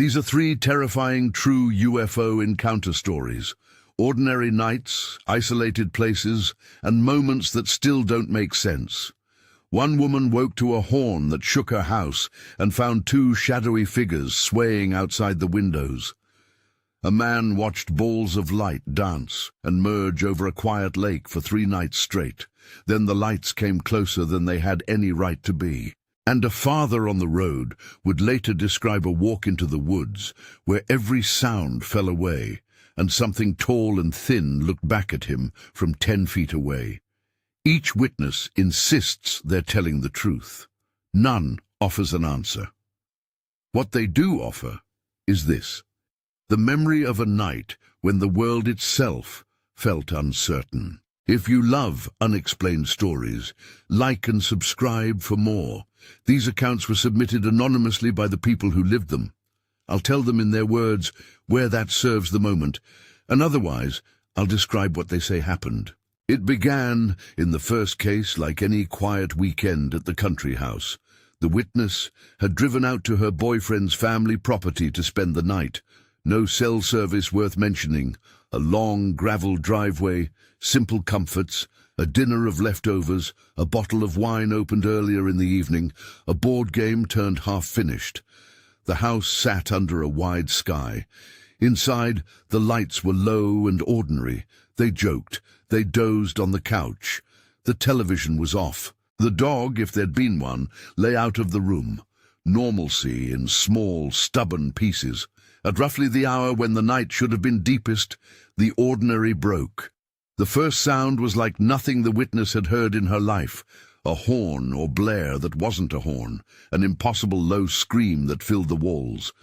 These are three terrifying true UFO encounter stories. Ordinary nights, isolated places, and moments that still don't make sense. One woman woke to a horn that shook her house and found two shadowy figures swaying outside the windows. A man watched balls of light dance and merge over a quiet lake for 3 nights straight. Then the lights came closer than they had any right to be. And a father on the road would later describe a walk into the woods where every sound fell away and something tall and thin looked back at him from 10 feet away. Each witness insists they're telling the truth. None offers an answer. What they do offer is this: the memory of a night when the world itself felt uncertain. If you love unexplained stories, like and subscribe for more. These accounts were submitted anonymously by the people who lived them. I'll tell them in their words where that serves the moment, and otherwise I'll describe what they say happened. It began, in the first case, like any quiet weekend at the country house. The witness had driven out to her boyfriend's family property to spend the night. No cell service worth mentioning, a long gravel driveway, simple comforts, a dinner of leftovers, a bottle of wine opened earlier in the evening, a board game turned half-finished. The house sat under a wide sky. Inside, the lights were low and ordinary. They joked. They dozed on the couch. The television was off. The dog, if there'd been one, lay out of the room. Normalcy in small, stubborn pieces. At roughly the hour when the night should have been deepest, the ordinary broke. The first sound was like nothing the witness had heard in her life. A horn or blare that wasn't a horn, an impossible low scream that filled the walls.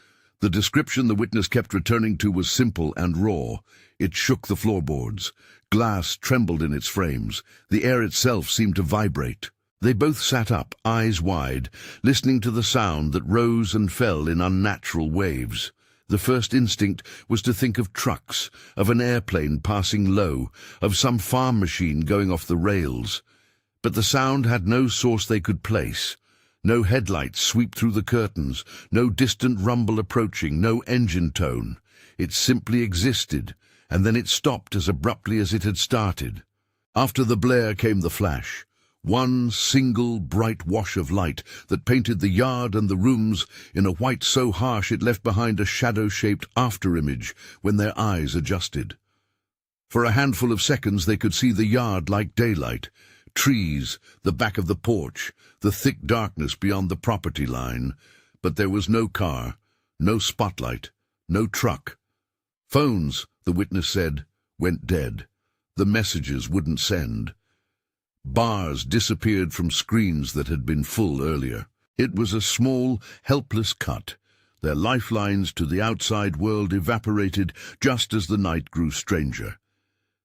The description the witness kept returning to was simple and raw. It shook the floorboards. Glass trembled in its frames. The air itself seemed to vibrate. They both sat up, eyes wide, listening to the sound that rose and fell in unnatural waves. The first instinct was to think of trucks, of an airplane passing low, of some farm machine going off the rails. But the sound had no source they could place. No headlights sweep through the curtains, no distant rumble approaching, no engine tone. It simply existed, and then it stopped as abruptly as it had started. After the blare came the flash. One single bright wash of light that painted the yard and the rooms in a white so harsh it left behind a shadow-shaped afterimage when their eyes adjusted. For a handful of seconds they could see the yard like daylight, trees, the back of the porch, the thick darkness beyond the property line, but there was no car, no spotlight, no truck. Phones, the witness said, went dead. The messages wouldn't send. Bars disappeared from screens that had been full earlier. It was a small, helpless cut. Their lifelines to the outside world evaporated just as the night grew stranger.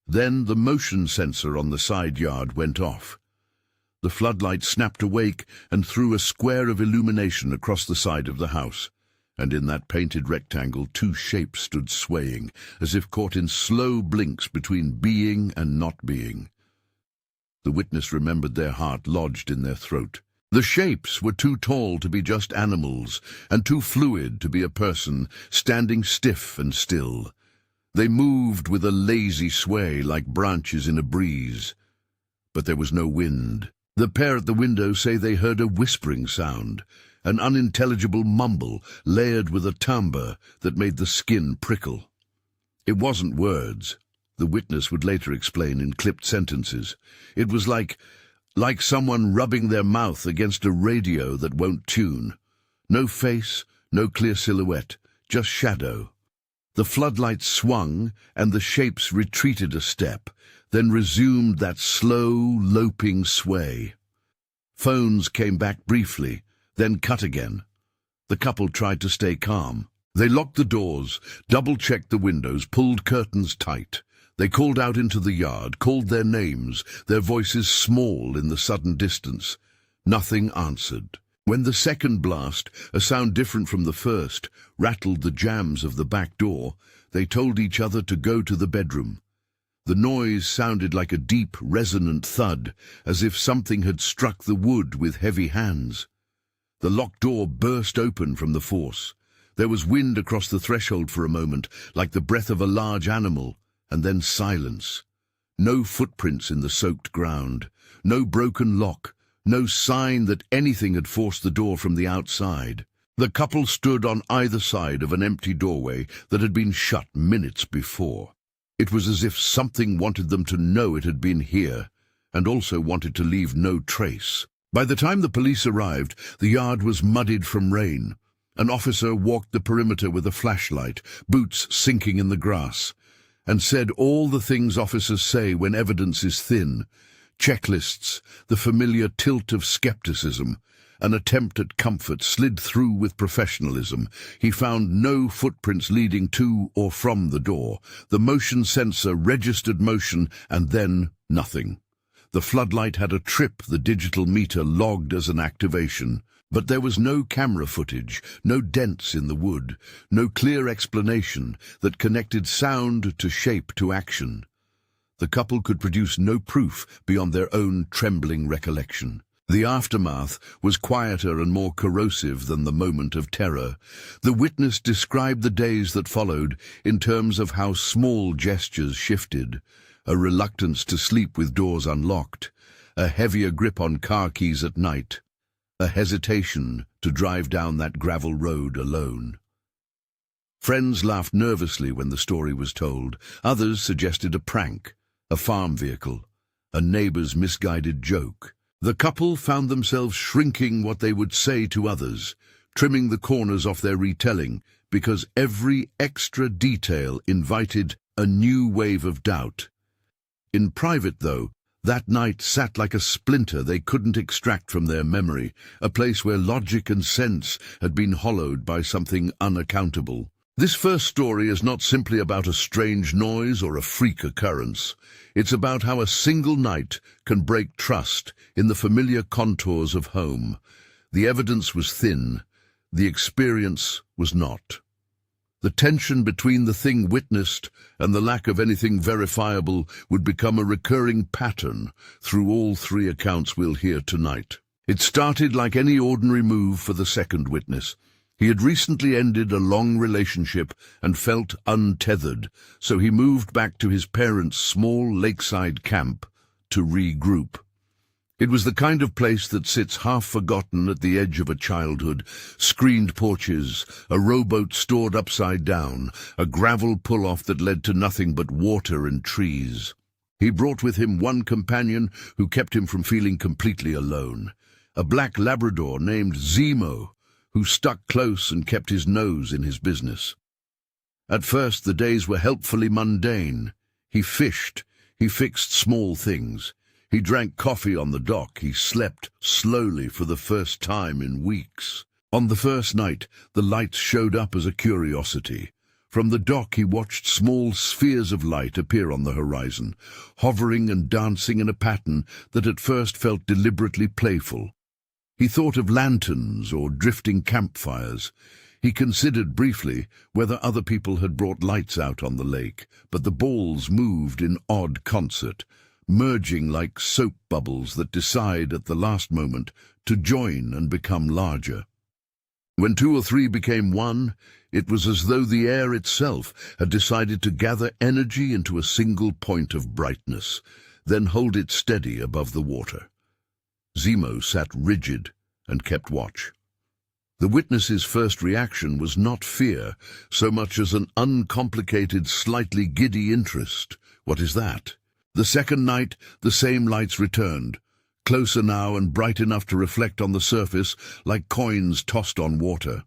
Then the motion sensor on the side yard went off. The floodlight snapped awake and threw a square of illumination across the side of the house. And in that painted rectangle 2 shapes stood swaying, as if caught in slow blinks between being and not being. The witness remembered their heart lodged in their throat. The shapes were too tall to be just animals, and too fluid to be a person, standing stiff and still. They moved with a lazy sway like branches in a breeze. But there was no wind. The pair at the window say they heard a whispering sound, an unintelligible mumble layered with a timbre that made the skin prickle. It wasn't words. The witness would later explain in clipped sentences. It was like someone rubbing their mouth against a radio that won't tune. No face, no clear silhouette, just shadow. The floodlights swung, and the shapes retreated a step, then resumed that slow, loping sway. Phones came back briefly, then cut again. The couple tried to stay calm. They locked the doors, double-checked the windows, pulled curtains tight. They called out into the yard, called their names, their voices small in the sudden distance. Nothing answered. When the second blast, a sound different from the first, rattled the jambs of the back door, they told each other to go to the bedroom. The noise sounded like a deep, resonant thud, as if something had struck the wood with heavy hands. The locked door burst open from the force. There was wind across the threshold for a moment, like the breath of a large animal, and then silence. No footprints in the soaked ground, no broken lock, no sign that anything had forced the door from the outside. The couple stood on either side of an empty doorway that had been shut minutes before. It was as if something wanted them to know it had been here, and also wanted to leave no trace. By the time the police arrived, the yard was muddied from rain. An officer walked the perimeter with a flashlight, boots sinking in the grass, and said all the things officers say when evidence is thin. Checklists, the familiar tilt of skepticism, an attempt at comfort slid through with professionalism. He found no footprints leading to or from the door. The motion sensor registered motion, and then nothing. The floodlight had a trip the digital meter logged as an activation. But there was no camera footage, no dents in the wood, no clear explanation that connected sound to shape to action. The couple could produce no proof beyond their own trembling recollection. The aftermath was quieter and more corrosive than the moment of terror. The witness described the days that followed in terms of how small gestures shifted, a reluctance to sleep with doors unlocked, a heavier grip on car keys at night, a hesitation to drive down that gravel road alone. Friends laughed nervously when the story was told. Others suggested a prank, a farm vehicle, a neighbor's misguided joke. The couple found themselves shrinking what they would say to others, trimming the corners off their retelling, because every extra detail invited a new wave of doubt. In private, though, that night sat like a splinter they couldn't extract from their memory, a place where logic and sense had been hollowed by something unaccountable. This first story is not simply about a strange noise or a freak occurrence. It's about how a single night can break trust in the familiar contours of home. The evidence was thin, the experience was not. The tension between the thing witnessed and the lack of anything verifiable would become a recurring pattern through all three accounts we'll hear tonight. It started like any ordinary move for the second witness. He had recently ended a long relationship and felt untethered, so he moved back to his parents' small lakeside camp to regroup. It was the kind of place that sits half-forgotten at the edge of a childhood. Screened porches, a rowboat stored upside down, a gravel pull-off that led to nothing but water and trees. He brought with him one companion who kept him from feeling completely alone, a black Labrador named Zemo, who stuck close and kept his nose in his business. At first the days were helpfully mundane. He fished, he fixed small things. He drank coffee on the dock. He slept slowly for the first time in weeks. On the first night, the lights showed up as a curiosity. From the dock he watched small spheres of light appear on the horizon, hovering and dancing in a pattern that at first felt deliberately playful. He thought of lanterns or drifting campfires. He considered briefly whether other people had brought lights out on the lake, but the balls moved in odd concert, merging like soap bubbles that decide at the last moment to join and become larger. When two or three became one, it was as though the air itself had decided to gather energy into a single point of brightness, then hold it steady above the water. Zemo sat rigid and kept watch. The witness's first reaction was not fear, so much as an uncomplicated, slightly giddy interest. What is that? The second night, the same lights returned, closer now and bright enough to reflect on the surface like coins tossed on water.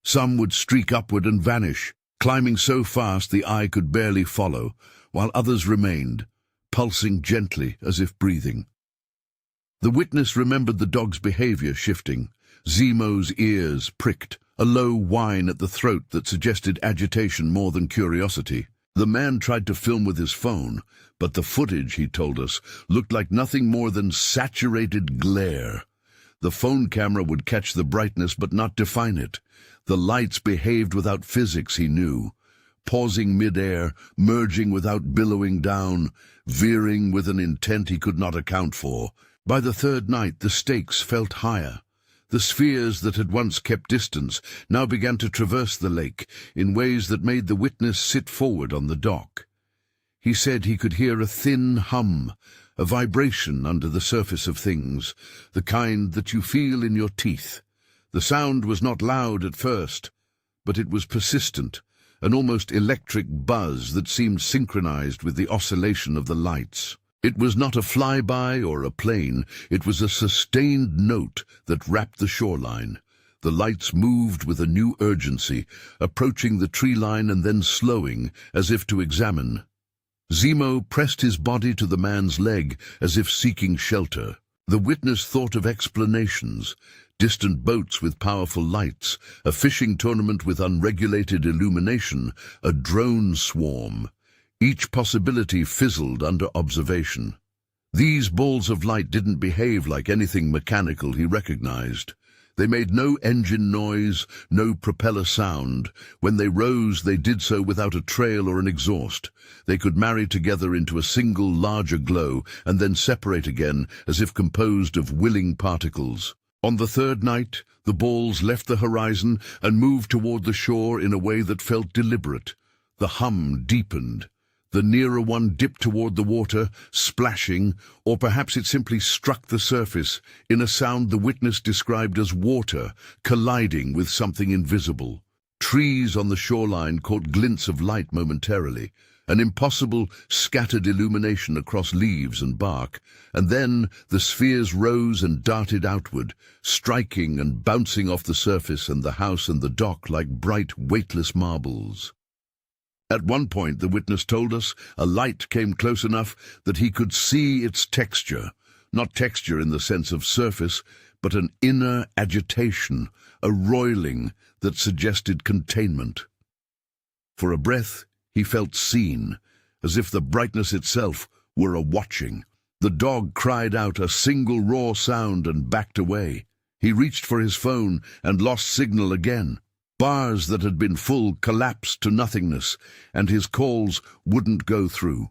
Some would streak upward and vanish, climbing so fast the eye could barely follow, while others remained, pulsing gently as if breathing. The witness remembered the dog's behavior shifting. Zemo's ears pricked, a low whine at the throat that suggested agitation more than curiosity. The man tried to film with his phone, but the footage, he told us, looked like nothing more than saturated glare. The phone camera would catch the brightness but not define it. The lights behaved without physics, he knew, pausing mid-air, merging without billowing down, veering with an intent he could not account for. By the third night, the stakes felt higher. The spheres that had once kept distance now began to traverse the lake in ways that made the witness sit forward on the dock. He said he could hear a thin hum, a vibration under the surface of things, the kind that you feel in your teeth. The sound was not loud at first, but it was persistent, an almost electric buzz that seemed synchronized with the oscillation of the lights. It was not a flyby or a plane, it was a sustained note that wrapped the shoreline. The lights moved with a new urgency, approaching the tree line and then slowing, as if to examine. Zemo pressed his body to the man's leg, as if seeking shelter. The witness thought of explanations, distant boats with powerful lights, a fishing tournament with unregulated illumination, a drone swarm. Each possibility fizzled under observation. These balls of light didn't behave like anything mechanical he recognized. They made no engine noise, no propeller sound. When they rose, they did so without a trail or an exhaust. They could marry together into a single larger glow and then separate again as if composed of willing particles. On the third night, the balls left the horizon and moved toward the shore in a way that felt deliberate. The hum deepened. The nearer one dipped toward the water, splashing, or perhaps it simply struck the surface in a sound the witness described as water colliding with something invisible. Trees on the shoreline caught glints of light momentarily, an impossible, scattered illumination across leaves and bark, and then the spheres rose and darted outward, striking and bouncing off the surface and the house and the dock like bright, weightless marbles. At one point, the witness told us, a light came close enough that he could see its texture, not texture in the sense of surface, but an inner agitation, a roiling that suggested containment. For a breath, he felt seen, as if the brightness itself were a watching. The dog cried out a single raw sound and backed away. He reached for his phone and lost signal again. Bars that had been full collapsed to nothingness, and his calls wouldn't go through.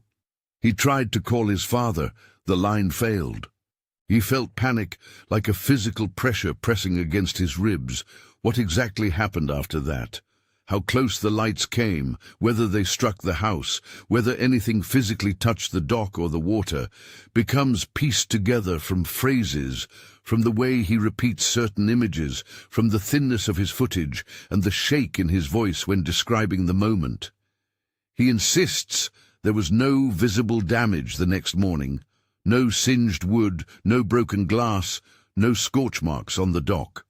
He tried to call his father. The line failed. He felt panic, like a physical pressure pressing against his ribs. What exactly happened after that? How close the lights came, whether they struck the house, whether anything physically touched the dock or the water, becomes pieced together from phrases, from the way he repeats certain images, from the thinness of his footage and the shake in his voice when describing the moment. He insists there was no visible damage the next morning, no singed wood, no broken glass, no scorch marks on the dock.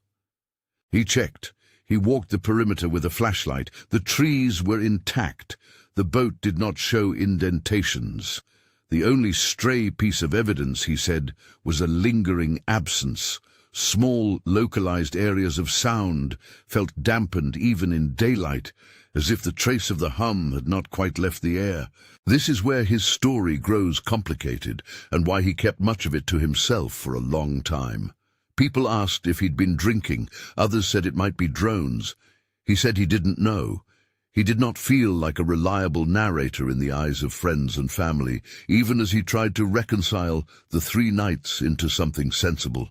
He checked. He walked the perimeter with a flashlight. The trees were intact. The boat did not show indentations. The only stray piece of evidence, he said, was a lingering absence. Small, localized areas of sound felt dampened even in daylight, as if the trace of the hum had not quite left the air. This is where his story grows complicated, and why he kept much of it to himself for a long time. People asked if he'd been drinking. Others said it might be drones. He said he didn't know. He did not feel like a reliable narrator in the eyes of friends and family, even as he tried to reconcile the 3 nights into something sensible.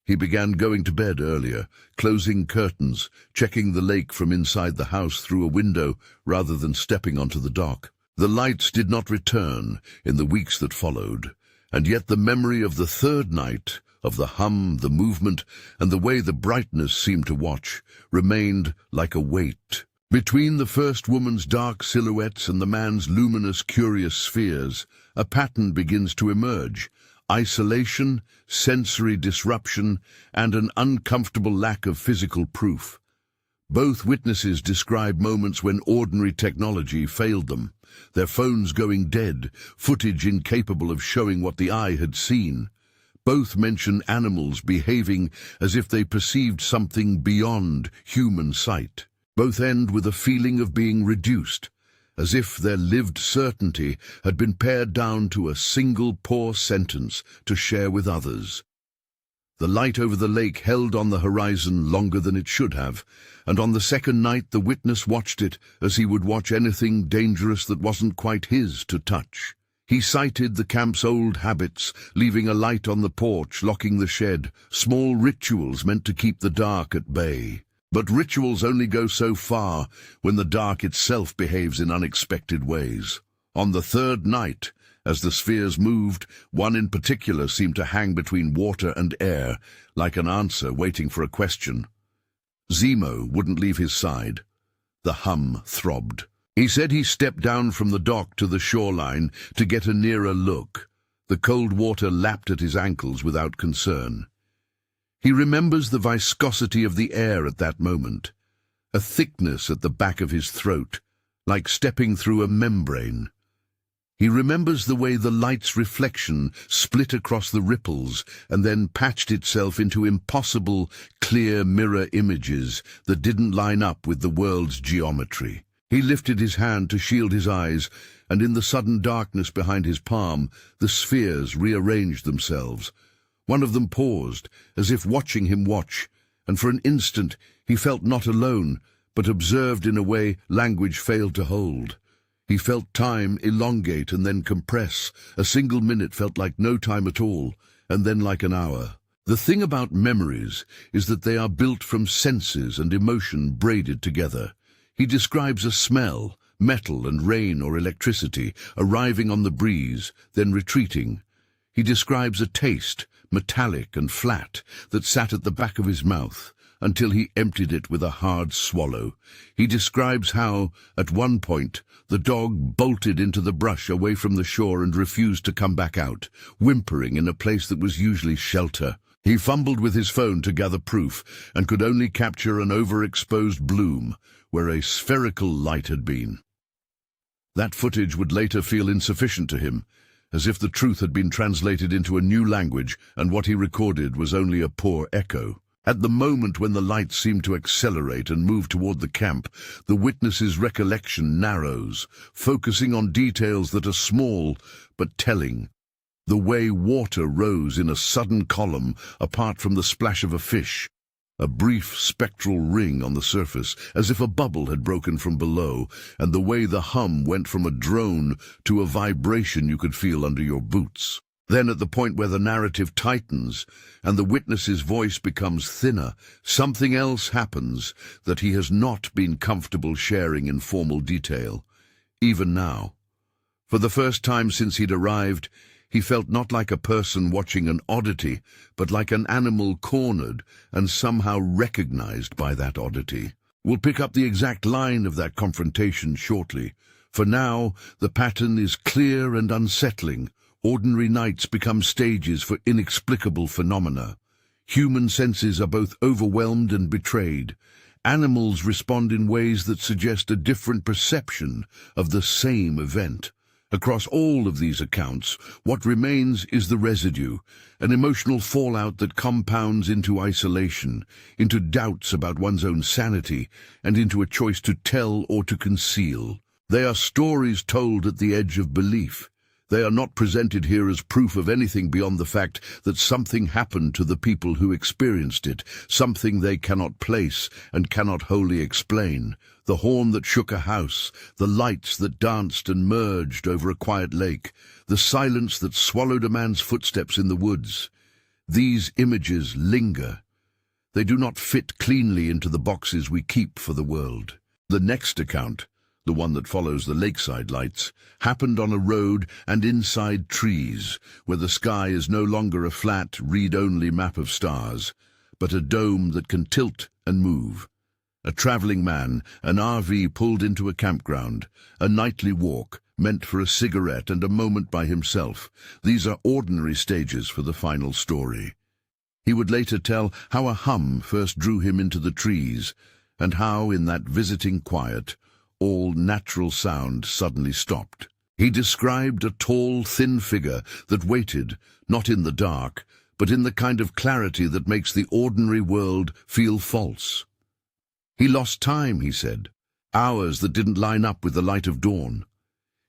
He began going to bed earlier, closing curtains, checking the lake from inside the house through a window rather than stepping onto the dock. The lights did not return in the weeks that followed, and yet the memory of the 3rd night, of the hum, the movement, and the way the brightness seemed to watch, remained like a weight. Between the first woman's dark silhouettes and the man's luminous, curious spheres, a pattern begins to emerge: isolation, sensory disruption, and an uncomfortable lack of physical proof. Both witnesses describe moments when ordinary technology failed them, their phones going dead, footage incapable of showing what the eye had seen. Both mention animals behaving as if they perceived something beyond human sight. Both end with a feeling of being reduced, as if their lived certainty had been pared down to a single poor sentence to share with others. The light over the lake held on the horizon longer than it should have, and on the 2nd night the witness watched it as he would watch anything dangerous that wasn't quite his to touch. He cited the camp's old habits, leaving a light on the porch, locking the shed, small rituals meant to keep the dark at bay. But rituals only go so far when the dark itself behaves in unexpected ways. On the third night, as the spheres moved, one in particular seemed to hang between water and air, like an answer waiting for a question. Zemo wouldn't leave his side. The hum throbbed. He said he stepped down from the dock to the shoreline to get a nearer look. The cold water lapped at his ankles without concern. He remembers the viscosity of the air at that moment, a thickness at the back of his throat, like stepping through a membrane. He remembers the way the light's reflection split across the ripples and then patched itself into impossible, clear mirror images that didn't line up with the world's geometry. He lifted his hand to shield his eyes, and in the sudden darkness behind his palm, the spheres rearranged themselves. One of them paused, as if watching him watch, and for an instant he felt not alone, but observed in a way language failed to hold. He felt time elongate and then compress. A single minute felt like no time at all, and then like an hour. The thing about memories is that they are built from senses and emotion braided together. He describes a smell, metal and rain or electricity, arriving on the breeze, then retreating. He describes a taste, metallic and flat, that sat at the back of his mouth, until he emptied it with a hard swallow. He describes how, at one point, the dog bolted into the brush away from the shore and refused to come back out, whimpering in a place that was usually shelter. He fumbled with his phone to gather proof, and could only capture an overexposed bloom, where a spherical light had been. That footage would later feel insufficient to him, as if the truth had been translated into a new language and what he recorded was only a poor echo. At the moment when the light seemed to accelerate and move toward the camp, the witness's recollection narrows, focusing on details that are small but telling. The way water rose in a sudden column apart from the splash of a fish, a brief spectral ring on the surface, as if a bubble had broken from below, and the way the hum went from a drone to a vibration you could feel under your boots. Then at the point where the narrative tightens and the witness's voice becomes thinner, something else happens that he has not been comfortable sharing in formal detail, even now. For the first time since he'd arrived, he felt not like a person watching an oddity, but like an animal cornered and somehow recognized by that oddity. We'll pick up the exact line of that confrontation shortly. For now, the pattern is clear and unsettling. Ordinary nights become stages for inexplicable phenomena. Human senses are both overwhelmed and betrayed. Animals respond in ways that suggest a different perception of the same event. Across all of these accounts, what remains is the residue, an emotional fallout that compounds into isolation, into doubts about one's own sanity, and into a choice to tell or to conceal. They are stories told at the edge of belief. They are not presented here as proof of anything beyond the fact that something happened to the people who experienced it, something they cannot place and cannot wholly explain. The horn that shook a house, the lights that danced and merged over a quiet lake, the silence that swallowed a man's footsteps in the woods. These images linger. They do not fit cleanly into the boxes we keep for the world. The next account, the one that follows the lakeside lights, happened on a road and inside trees, where the sky is no longer a flat, read-only map of stars, but a dome that can tilt and move. A traveling man, an RV pulled into a campground, a nightly walk, meant for a cigarette and a moment by himself. These are ordinary stages for the final story. He would later tell how a hum first drew him into the trees, and how, in that visiting quiet, all natural sound suddenly stopped. He described a tall, thin figure that waited, not in the dark, but in the kind of clarity that makes the ordinary world feel false. He lost time, he said, hours that didn't line up with the light of dawn.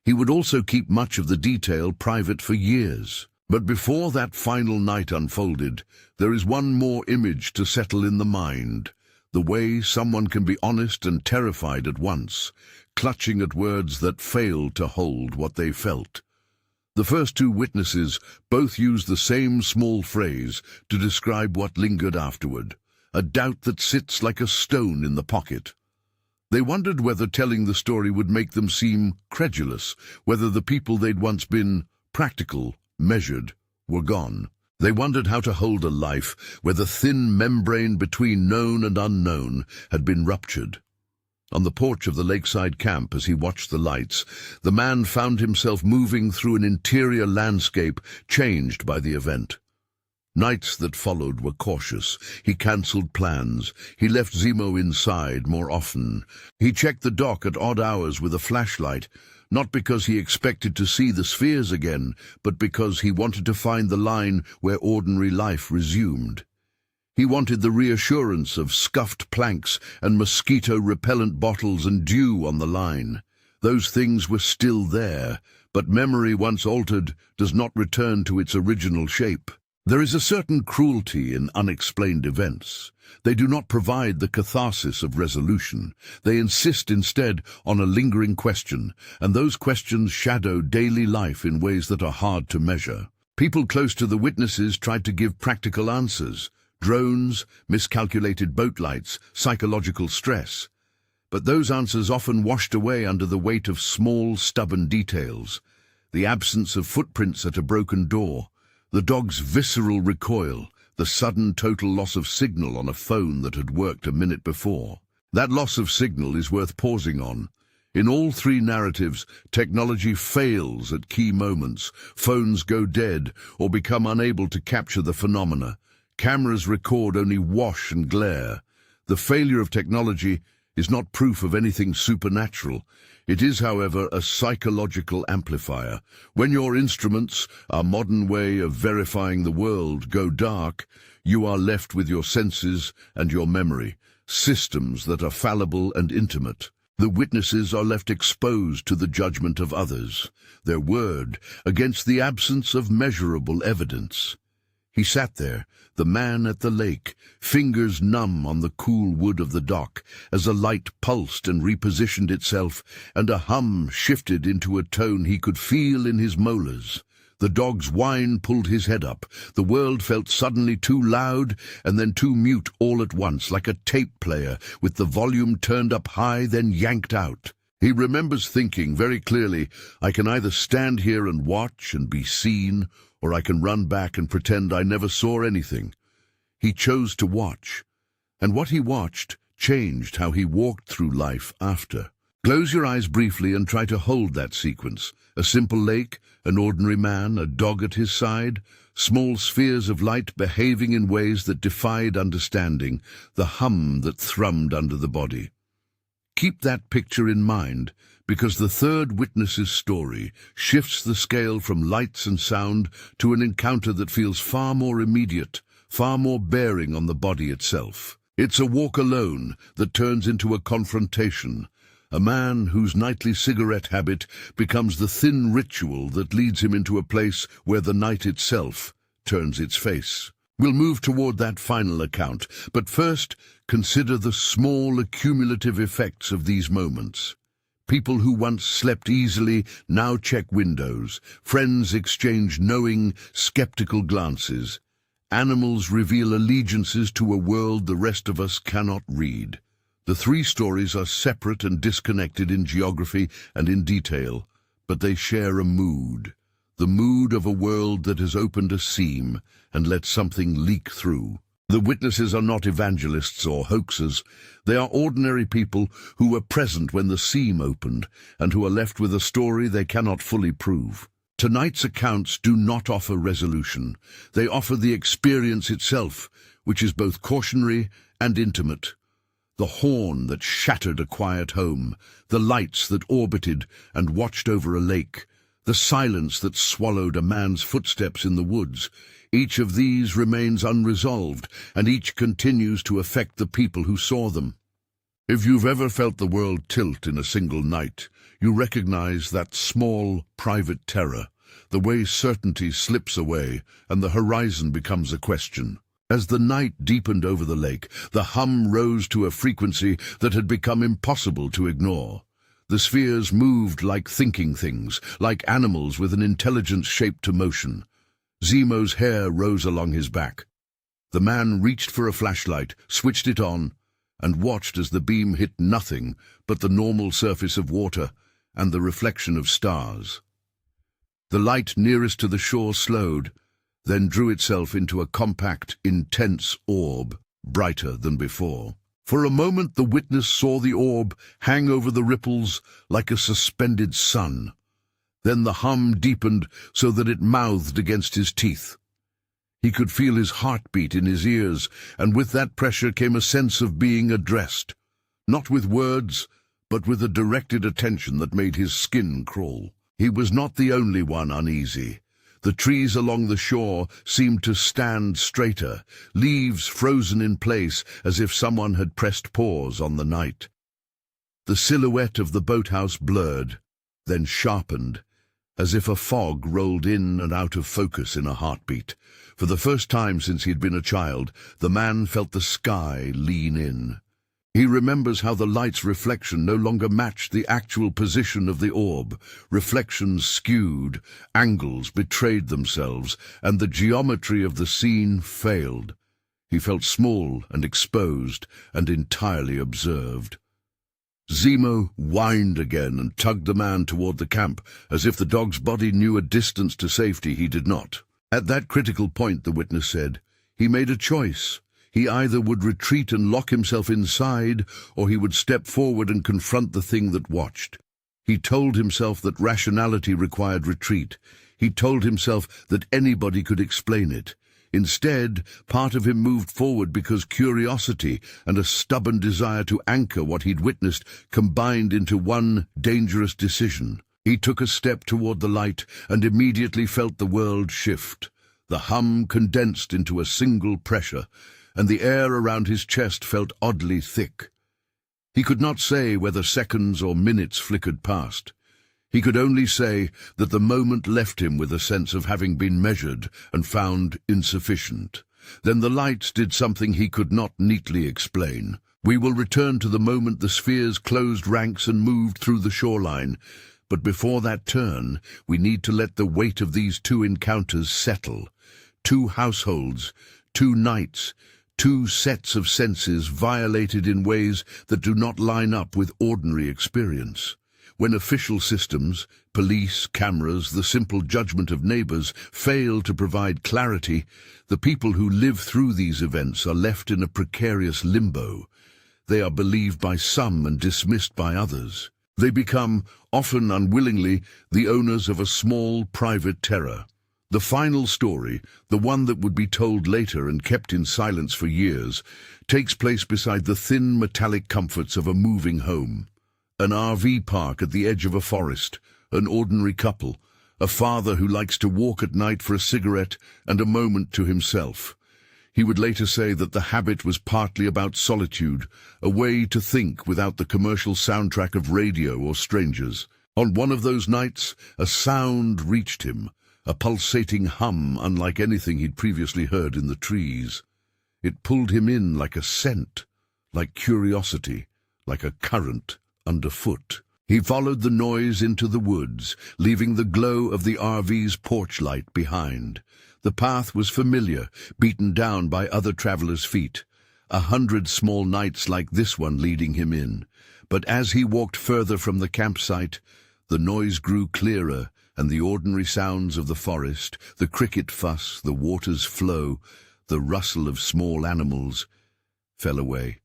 He would also keep much of the detail private for years. But before that final night unfolded, there is one more image to settle in the mind. The way someone can be honest and terrified at once, clutching at words that fail to hold what they felt. The first two witnesses both used the same small phrase to describe what lingered afterward, a doubt that sits like a stone in the pocket. They wondered whether telling the story would make them seem credulous, whether the people they'd once been practical, measured, were gone. They wondered how to hold a life where the thin membrane between known and unknown had been ruptured. On the porch of the lakeside camp, as he watched the lights, the man found himself moving through an interior landscape changed by the event. Nights that followed were cautious. He cancelled plans. He left Zemo inside more often. He checked the dock at odd hours with a flashlight, not because he expected to see the spheres again, but because he wanted to find the line where ordinary life resumed. He wanted the reassurance of scuffed planks and mosquito-repellent bottles and dew on the line. Those things were still there, but memory once altered does not return to its original shape. There is a certain cruelty in unexplained events. They do not provide the catharsis of resolution. They insist instead on a lingering question, and those questions shadow daily life in ways that are hard to measure. People close to the witnesses tried to give practical answers: drones, miscalculated boat lights, psychological stress. But those answers often washed away under the weight of small, stubborn details. The absence of footprints at a broken door, the dog's visceral recoil, the sudden total loss of signal on a phone that had worked a minute before. That loss of signal is worth pausing on. In all three narratives, technology fails at key moments. Phones go dead or become unable to capture the phenomena. Cameras record only wash and glare. The failure of technology is not proof of anything supernatural. It is, however, a psychological amplifier. When your instruments, our modern way of verifying the world, go dark, you are left with your senses and your memory, systems that are fallible and intimate. The witnesses are left exposed to the judgment of others, their word against the absence of measurable evidence. He sat there, the man at the lake, fingers numb on the cool wood of the dock, as a light pulsed and repositioned itself, and a hum shifted into a tone he could feel in his molars. The dog's whine pulled his head up. The world felt suddenly too loud and then too mute all at once, like a tape player with the volume turned up high, then yanked out. He remembers thinking very clearly, I can either stand here and watch and be seen, or I can run back and pretend I never saw anything. He chose to watch, and what he watched changed how he walked through life after. Close your eyes briefly and try to hold that sequence. A simple lake, an ordinary man, a dog at his side, small spheres of light behaving in ways that defied understanding, the hum that thrummed under the body. Keep that picture in mind, because the third witness's story shifts the scale from lights and sound to an encounter that feels far more immediate, far more bearing on the body itself. It's a walk alone that turns into a confrontation, a man whose nightly cigarette habit becomes the thin ritual that leads him into a place where the night itself turns its face. We'll move toward that final account, but first consider the small accumulative effects of these moments. People who once slept easily now check windows. Friends exchange knowing, skeptical glances. Animals reveal allegiances to a world the rest of us cannot read. The three stories are separate and disconnected in geography and in detail, but they share a mood. The mood of a world that has opened a seam and let something leak through. The witnesses are not evangelists or hoaxers. They are ordinary people who were present when the seam opened and who are left with a story they cannot fully prove. Tonight's accounts do not offer resolution. They offer the experience itself, which is both cautionary and intimate. The horn that shattered a quiet home, the lights that orbited and watched over a lake, the silence that swallowed a man's footsteps in the woods. Each of these remains unresolved, and each continues to affect the people who saw them. If you've ever felt the world tilt in a single night, you recognize that small, private terror, the way certainty slips away and the horizon becomes a question. As the night deepened over the lake, the hum rose to a frequency that had become impossible to ignore. The spheres moved like thinking things, like animals with an intelligence shaped to motion. Zemo's hair rose along his back. The man reached for a flashlight, switched it on, and watched as the beam hit nothing but the normal surface of water and the reflection of stars. The light nearest to the shore slowed, then drew itself into a compact, intense orb, brighter than before. For a moment the witness saw the orb hang over the ripples like a suspended sun. Then the hum deepened so that it mouthed against his teeth. He could feel his heartbeat in his ears, and with that pressure came a sense of being addressed, not with words, but with a directed attention that made his skin crawl. He was not the only one uneasy. The trees along the shore seemed to stand straighter, leaves frozen in place as if someone had pressed pause on the night. The silhouette of the boathouse blurred, then sharpened, as if a fog rolled in and out of focus in a heartbeat. For the first time since he had been a child, the man felt the sky lean in. He remembers how the light's reflection no longer matched the actual position of the orb. Reflections skewed, angles betrayed themselves, and the geometry of the scene failed. He felt small and exposed and entirely observed. Zemo whined again and tugged the man toward the camp, as if the dog's body knew a distance to safety he did not. At that critical point, the witness said, he made a choice. He either would retreat and lock himself inside, or he would step forward and confront the thing that watched. He told himself that rationality required retreat. He told himself that anybody could explain it. Instead, part of him moved forward because curiosity and a stubborn desire to anchor what he'd witnessed combined into one dangerous decision. He took a step toward the light and immediately felt the world shift. The hum condensed into a single pressure, and the air around his chest felt oddly thick. He could not say whether seconds or minutes flickered past. He could only say that the moment left him with a sense of having been measured and found insufficient. Then the lights did something he could not neatly explain. We will return to the moment the spheres closed ranks and moved through the shoreline, but before that turn, we need to let the weight of these two encounters settle. Two households, two nights, two sets of senses violated in ways that do not line up with ordinary experience. When official systems, police, cameras, the simple judgment of neighbors fail to provide clarity, the people who live through these events are left in a precarious limbo. They are believed by some and dismissed by others. They become, often unwillingly, the owners of a small, private terror. The final story, the one that would be told later and kept in silence for years, takes place beside the thin metallic comforts of a moving home. An RV park at the edge of a forest, an ordinary couple, a father who likes to walk at night for a cigarette and a moment to himself. He would later say that the habit was partly about solitude, a way to think without the commercial soundtrack of radio or strangers. On one of those nights, a sound reached him, a pulsating hum unlike anything he'd previously heard in the trees. It pulled him in like a scent, like curiosity, like a current underfoot. He followed the noise into the woods, leaving the glow of the RV's porch light behind. The path was familiar, beaten down by other travelers' feet, 100 small nights like this one leading him in. But as he walked further from the campsite, the noise grew clearer, and the ordinary sounds of the forest, the cricket fuss, the water's flow, the rustle of small animals, fell away.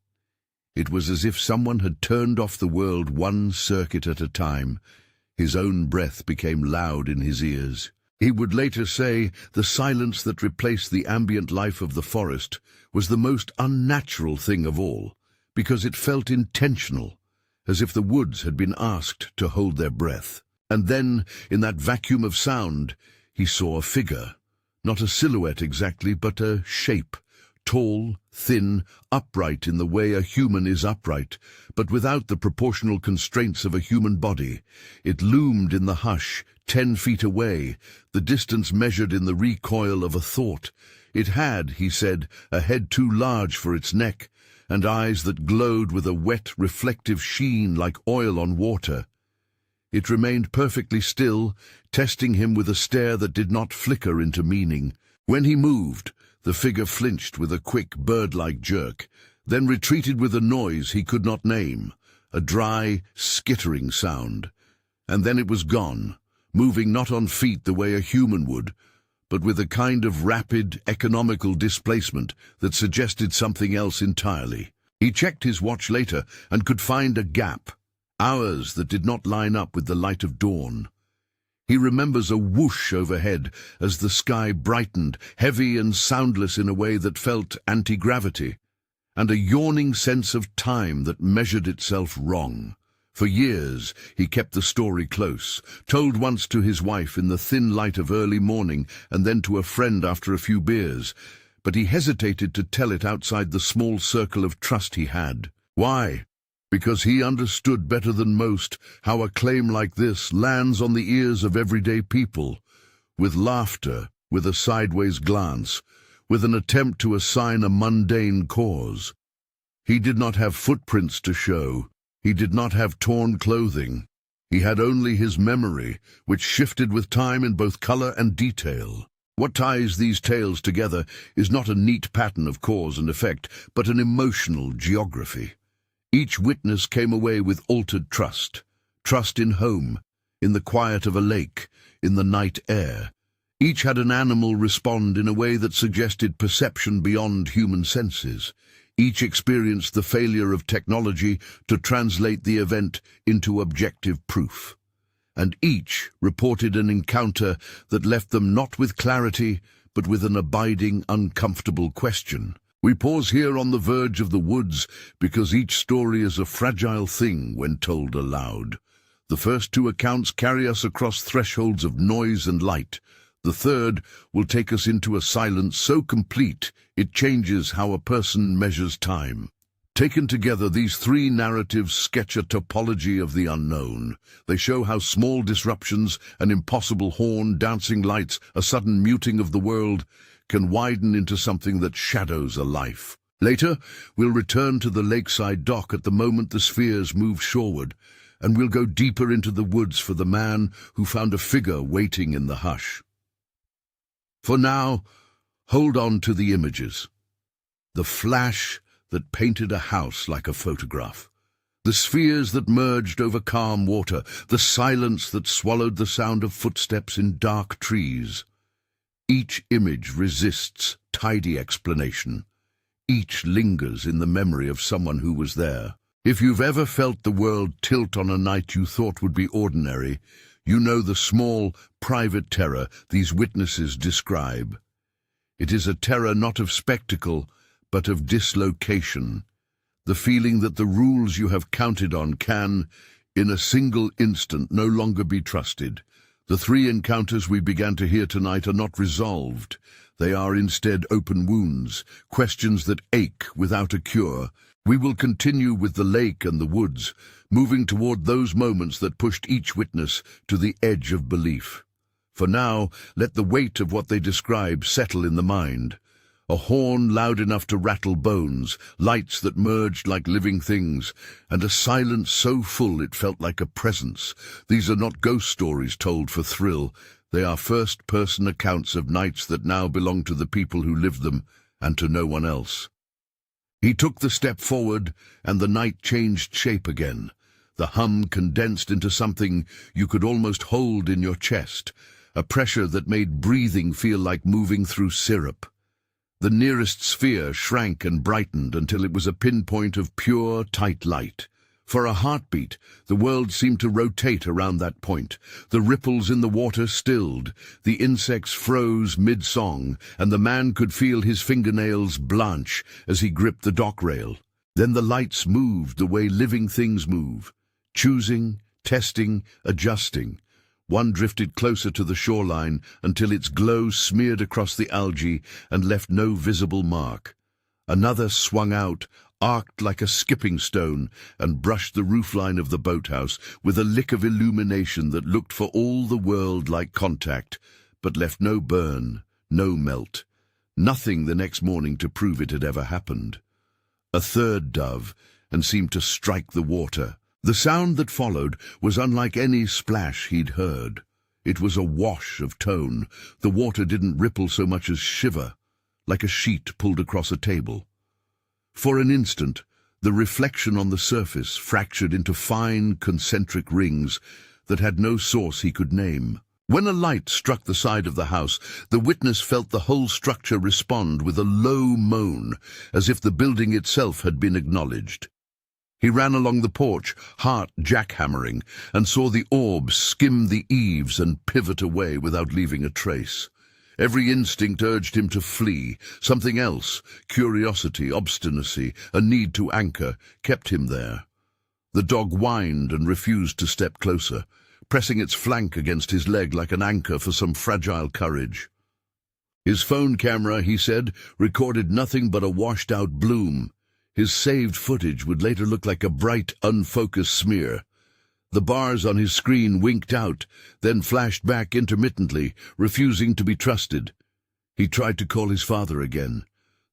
It was as if someone had turned off the world one circuit at a time. His own breath became loud in his ears. He would later say the silence that replaced the ambient life of the forest was the most unnatural thing of all, because it felt intentional, as if the woods had been asked to hold their breath. And then, in that vacuum of sound, he saw a figure, not a silhouette exactly, but a shape, tall, thin, upright in the way a human is upright, but without the proportional constraints of a human body. It loomed in the hush, 10 feet away, the distance measured in the recoil of a thought. It had, he said, a head too large for its neck, and eyes that glowed with a wet, reflective sheen like oil on water. It remained perfectly still, testing him with a stare that did not flicker into meaning. When he moved, the figure flinched with a quick, bird-like jerk, then retreated with a noise he could not name, a dry, skittering sound. And then it was gone, moving not on feet the way a human would, but with a kind of rapid, economical displacement that suggested something else entirely. He checked his watch later and could find a gap, hours that did not line up with the light of dawn. He remembers a whoosh overhead as the sky brightened, heavy and soundless in a way that felt anti-gravity, and a yawning sense of time that measured itself wrong. For years he kept the story close, told once to his wife in the thin light of early morning and then to a friend after a few beers, but he hesitated to tell it outside the small circle of trust he had. Why? Because he understood better than most how a claim like this lands on the ears of everyday people, with laughter, with a sideways glance, with an attempt to assign a mundane cause. He did not have footprints to show. He did not have torn clothing. He had only his memory, which shifted with time in both color and detail. What ties these tales together is not a neat pattern of cause and effect, but an emotional geography. Each witness came away with altered trust. Trust in home, in the quiet of a lake, in the night air. Each had an animal respond in a way that suggested perception beyond human senses. Each experienced the failure of technology to translate the event into objective proof. And each reported an encounter that left them not with clarity, but with an abiding, uncomfortable question. We pause here on the verge of the woods because each story is a fragile thing when told aloud. The first two accounts carry us across thresholds of noise and light. The third will take us into a silence so complete it changes how a person measures time. Taken together, these three narratives sketch a topology of the unknown. They show how small disruptions, an impossible horn, dancing lights, a sudden muting of the world, can widen into something that shadows a life. Later, we'll return to the lakeside dock at the moment the spheres move shoreward, and we'll go deeper into the woods for the man who found a figure waiting in the hush. For now, hold on to the images. The flash that painted a house like a photograph. The spheres that merged over calm water. The silence that swallowed the sound of footsteps in dark trees. Each image resists tidy explanation. Each lingers in the memory of someone who was there. If you've ever felt the world tilt on a night you thought would be ordinary, you know the small, private terror these witnesses describe. It is a terror not of spectacle, but of dislocation. The feeling that the rules you have counted on can, in a single instant, no longer be trusted. The three encounters we began to hear tonight are not resolved. They are instead open wounds, questions that ache without a cure. We will continue with the lake and the woods, moving toward those moments that pushed each witness to the edge of belief. For now, let the weight of what they describe settle in the mind. A horn loud enough to rattle bones, lights that merged like living things, and a silence so full it felt like a presence. These are not ghost stories told for thrill. They are first-person accounts of nights that now belong to the people who lived them and to no one else. He took the step forward, and the night changed shape again. The hum condensed into something you could almost hold in your chest, a pressure that made breathing feel like moving through syrup. The nearest sphere shrank and brightened until it was a pinpoint of pure, tight light. For a heartbeat, the world seemed to rotate around that point. The ripples in the water stilled, the insects froze mid-song, and the man could feel his fingernails blanch as he gripped the dock rail. Then the lights moved the way living things move, choosing, testing, adjusting. One drifted closer to the shoreline until its glow smeared across the algae and left no visible mark. Another swung out, arced like a skipping stone, and brushed the roofline of the boathouse with a lick of illumination that looked for all the world like contact, but left no burn, no melt, nothing the next morning to prove it had ever happened. A third dove, and seemed to strike the water. The sound that followed was unlike any splash he'd heard. It was a wash of tone. The water didn't ripple so much as shiver, like a sheet pulled across a table. For an instant, the reflection on the surface fractured into fine, concentric rings that had no source he could name. When a light struck the side of the house, the witness felt the whole structure respond with a low moan, as if the building itself had been acknowledged. He ran along the porch, heart jackhammering, and saw the orb skim the eaves and pivot away without leaving a trace. Every instinct urged him to flee. Something else, curiosity, obstinacy, a need to anchor, kept him there. The dog whined and refused to step closer, pressing its flank against his leg like an anchor for some fragile courage. His phone camera, he said, recorded nothing but a washed-out bloom. His saved footage would later look like a bright, unfocused smear. The bars on his screen winked out, then flashed back intermittently, refusing to be trusted. He tried to call his father again.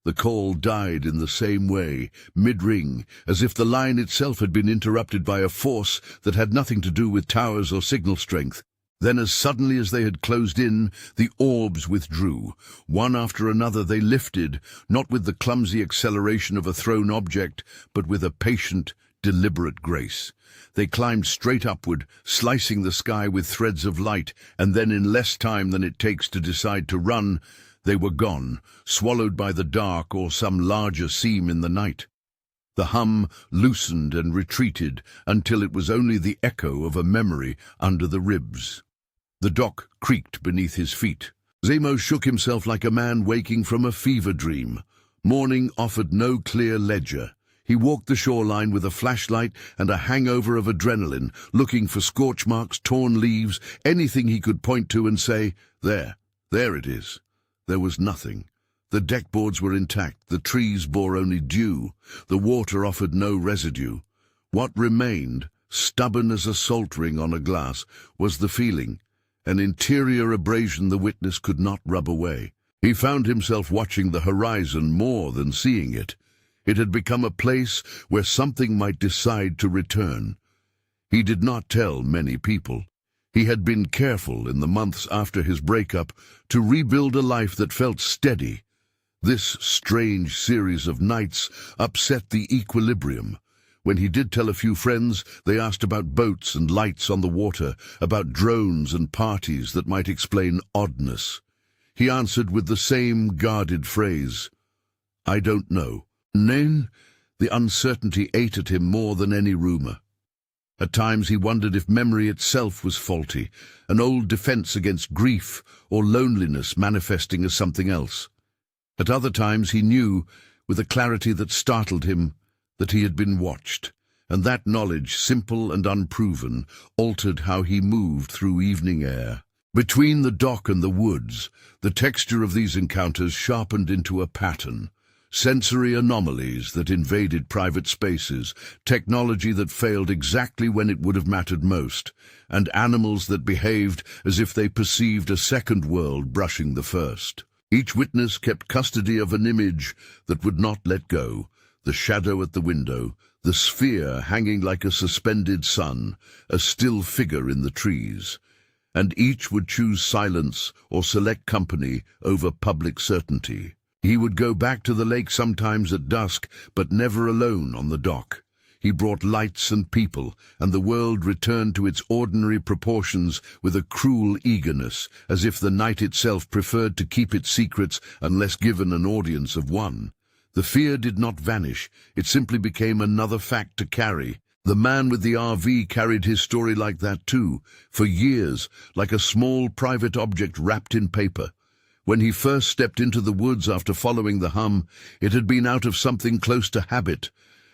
The call died in the same way, mid-ring, as if the line itself had been interrupted by a force that had nothing to do with towers or signal strength. Then, as suddenly as they had closed in, the orbs withdrew. One after another they lifted, not with the clumsy acceleration of a thrown object, but with a patient, deliberate grace. They climbed straight upward, slicing the sky with threads of light, and then in less time than it takes to decide to run, they were gone, swallowed by the dark or some larger seam in the night. The hum loosened and retreated until it was only the echo of a memory under the ribs. The dock creaked beneath his feet. Zemo shook himself like a man waking from a fever dream. Morning offered no clear ledger. He walked the shoreline with a flashlight and a hangover of adrenaline, looking for scorch marks, torn leaves, anything he could point to and say, there it is. There was nothing. The deckboards were intact, the trees bore only dew, the water offered no residue. What remained, stubborn as a salt ring on a glass, was the feeling, an interior abrasion the witness could not rub away. He found himself watching the horizon more than seeing it. It had become a place where something might decide to return. He did not tell many people. He had been careful in the months after his breakup to rebuild a life that felt steady. This strange series of nights upset the equilibrium. When he did tell a few friends, they asked about boats and lights on the water, about drones and parties that might explain oddness. He answered with the same guarded phrase, "I don't know." Then, the uncertainty ate at him more than any rumor. At times he wondered if memory itself was faulty, an old defense against grief or loneliness manifesting as something else. At other times he knew, with a clarity that startled him, that he had been watched, and that knowledge, simple and unproven, altered how he moved through evening air. Between the dock and the woods, the texture of these encounters sharpened into a pattern. Sensory anomalies that invaded private spaces, technology that failed exactly when it would have mattered most, and animals that behaved as if they perceived a second world brushing the first. Each witness kept custody of an image that would not let go, the shadow at the window, the sphere hanging like a suspended sun, a still figure in the trees. And each would choose silence or select company over public certainty. He would go back to the lake sometimes at dusk, but never alone on the dock. He brought lights and people, and the world returned to its ordinary proportions with a cruel eagerness, as if the night itself preferred to keep its secrets unless given an audience of one. The fear did not vanish, it simply became another fact to carry. The man with the RV carried his story like that too, for years, like a small private object wrapped in paper. When he first stepped into the woods after following the hum, it had been out of something close to habit,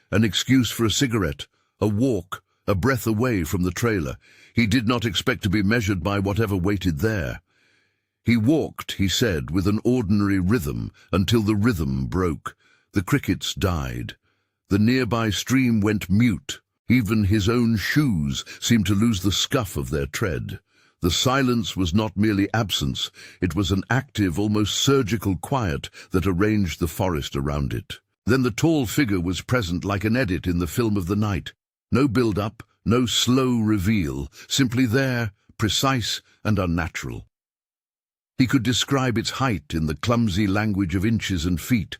an excuse for a cigarette, a walk, a breath away from the trailer. He did not expect to be measured by whatever waited there. He walked, he said, with an ordinary rhythm, until the rhythm broke. The crickets died. The nearby stream went mute. Even his own shoes seemed to lose the scuff of their tread. The silence was not merely absence, it was an active, almost surgical quiet that arranged the forest around it. Then the tall figure was present like an edit in the film of the night. No build-up, no slow reveal, simply there, precise and unnatural. He could describe its height in the clumsy language of inches and feet,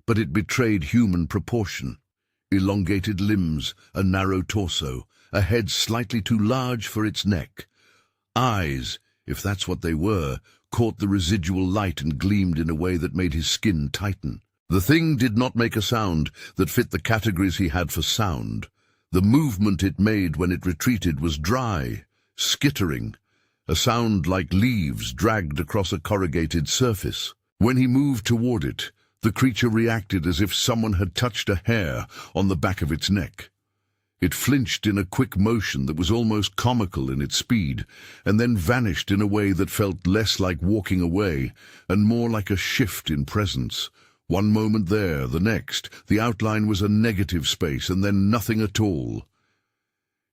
but it betrayed human proportion. Elongated limbs, a narrow torso, a head slightly too large for its neck. Eyes, if that's what they were, caught the residual light and gleamed in a way that made his skin tighten. The thing did not make a sound that fit the categories he had for sound. The movement it made when it retreated was dry, skittering, a sound like leaves dragged across a corrugated surface. When he moved toward it, the creature reacted as if someone had touched a hair on the back of its neck. It flinched in a quick motion that was almost comical in its speed, and then vanished in a way that felt less like walking away and more like a shift in presence. One moment there, the next, the outline was a negative space, and then nothing at all.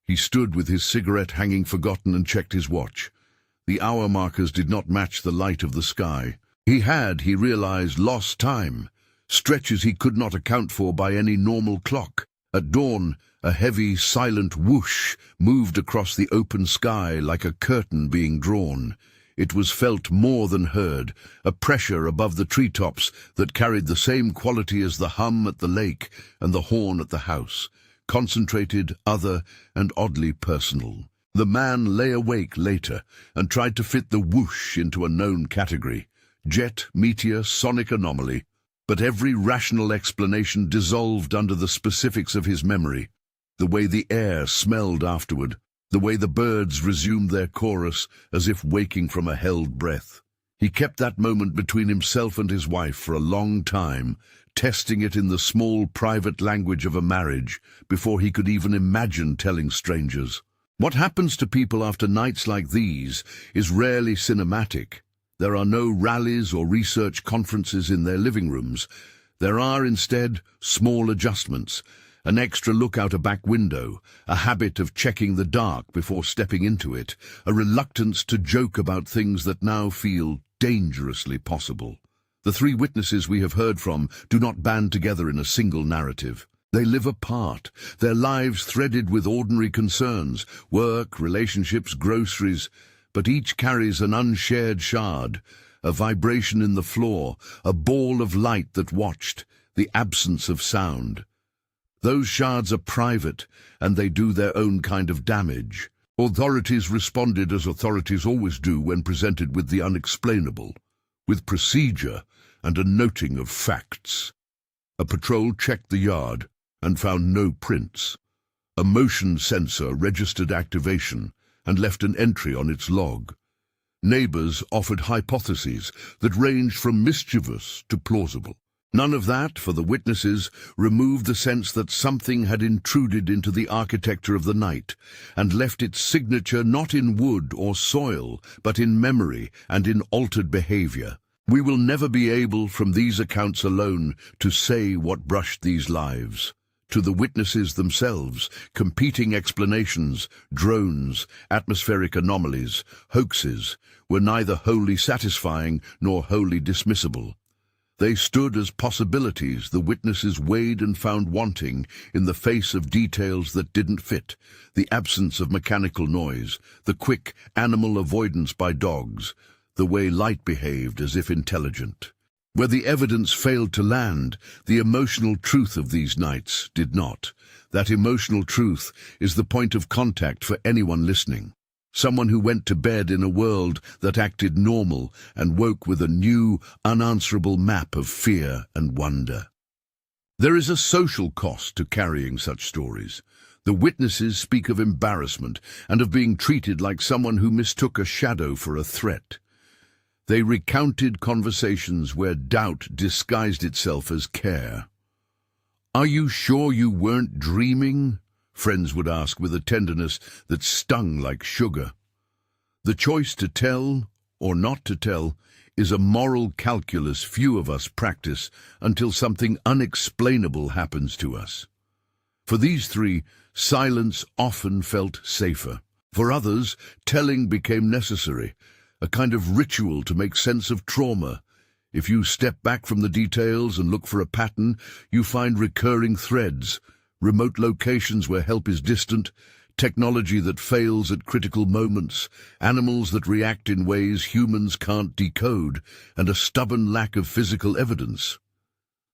He stood with his cigarette hanging forgotten and checked his watch. The hour markers did not match the light of the sky. He realized, lost time, stretches he could not account for by any normal clock. At dawn, a heavy, silent whoosh moved across the open sky like a curtain being drawn. It was felt more than heard, a pressure above the treetops that carried the same quality as the hum at the lake and the horn at the house, concentrated, other, and oddly personal. The man lay awake later and tried to fit the whoosh into a known category: jet, meteor, sonic anomaly. But every rational explanation dissolved under the specifics of his memory. The way the air smelled afterward, the way the birds resumed their chorus as if waking from a held breath. He kept that moment between himself and his wife for a long time, testing it in the small private language of a marriage before he could even imagine telling strangers. What happens to people after nights like these is rarely cinematic. There are no rallies or research conferences in their living rooms. There are instead small adjustments, an extra look out a back window, a habit of checking the dark before stepping into it, a reluctance to joke about things that now feel dangerously possible. The three witnesses we have heard from do not band together in a single narrative. They live apart, their lives threaded with ordinary concerns, work, relationships, groceries, but each carries an unshared shard, a vibration in the floor, a ball of light that watched, the absence of sound. Those shards are private, and they do their own kind of damage. Authorities responded as authorities always do when presented with the unexplainable, with procedure and a noting of facts. A patrol checked the yard and found no prints. A motion sensor registered activation and left an entry on its log. Neighbors offered hypotheses that ranged from mischievous to plausible. None of that, for the witnesses, removed the sense that something had intruded into the architecture of the night and left its signature not in wood or soil, but in memory and in altered behavior. We will never be able, from these accounts alone, to say what brushed these lives. To the witnesses themselves, competing explanations, drones, atmospheric anomalies, hoaxes, were neither wholly satisfying nor wholly dismissible. They stood as possibilities the witnesses weighed and found wanting in the face of details that didn't fit, the absence of mechanical noise, the quick animal avoidance by dogs, the way light behaved as if intelligent. Where the evidence failed to land, the emotional truth of these nights did not. That emotional truth is the point of contact for anyone listening. Someone who went to bed in a world that acted normal and woke with a new, unanswerable map of fear and wonder. There is a social cost to carrying such stories. The witnesses speak of embarrassment and of being treated like someone who mistook a shadow for a threat. They recounted conversations where doubt disguised itself as care. "Are you sure you weren't dreaming?" friends would ask with a tenderness that stung like sugar. The choice to tell or not to tell is a moral calculus few of us practice until something unexplainable happens to us. For these three, silence often felt safer. For others, telling became necessary, a kind of ritual to make sense of trauma. If you step back from the details and look for a pattern, you find recurring threads, remote locations where help is distant, technology that fails at critical moments, animals that react in ways humans can't decode, and a stubborn lack of physical evidence.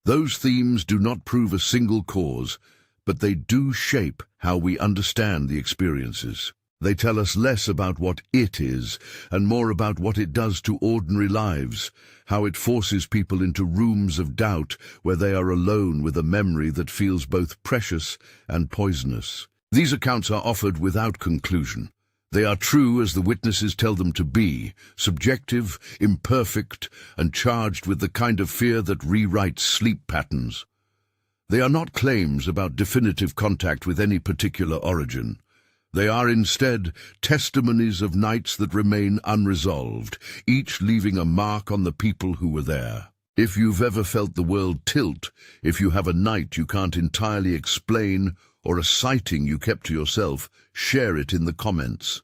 Those themes do not prove a single cause, but they do shape how we understand the experiences. They tell us less about what it is and more about what it does to ordinary lives, how it forces people into rooms of doubt where they are alone with a memory that feels both precious and poisonous. These accounts are offered without conclusion. They are true as the witnesses tell them to be, subjective, imperfect, and charged with the kind of fear that rewrites sleep patterns. They are not claims about definitive contact with any particular origin. They are instead testimonies of nights that remain unresolved, each leaving a mark on the people who were there. If you've ever felt the world tilt, if you have a night you can't entirely explain, or a sighting you kept to yourself, share it in the comments.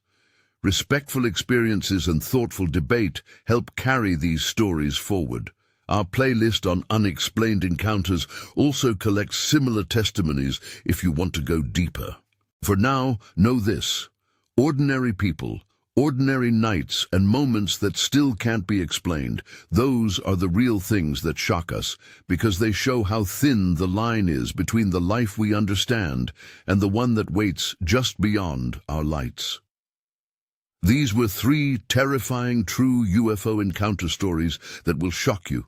Respectful experiences and thoughtful debate help carry these stories forward. Our playlist on unexplained encounters also collects similar testimonies if you want to go deeper. For now, know this: ordinary people, ordinary nights, and moments that still can't be explained, those are the real things that shock us, because they show how thin the line is between the life we understand and the one that waits just beyond our lights. These were 3 terrifying true UFO encounter stories that will shock you,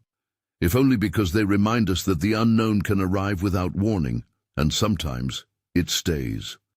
if only because they remind us that the unknown can arrive without warning, and sometimes it stays.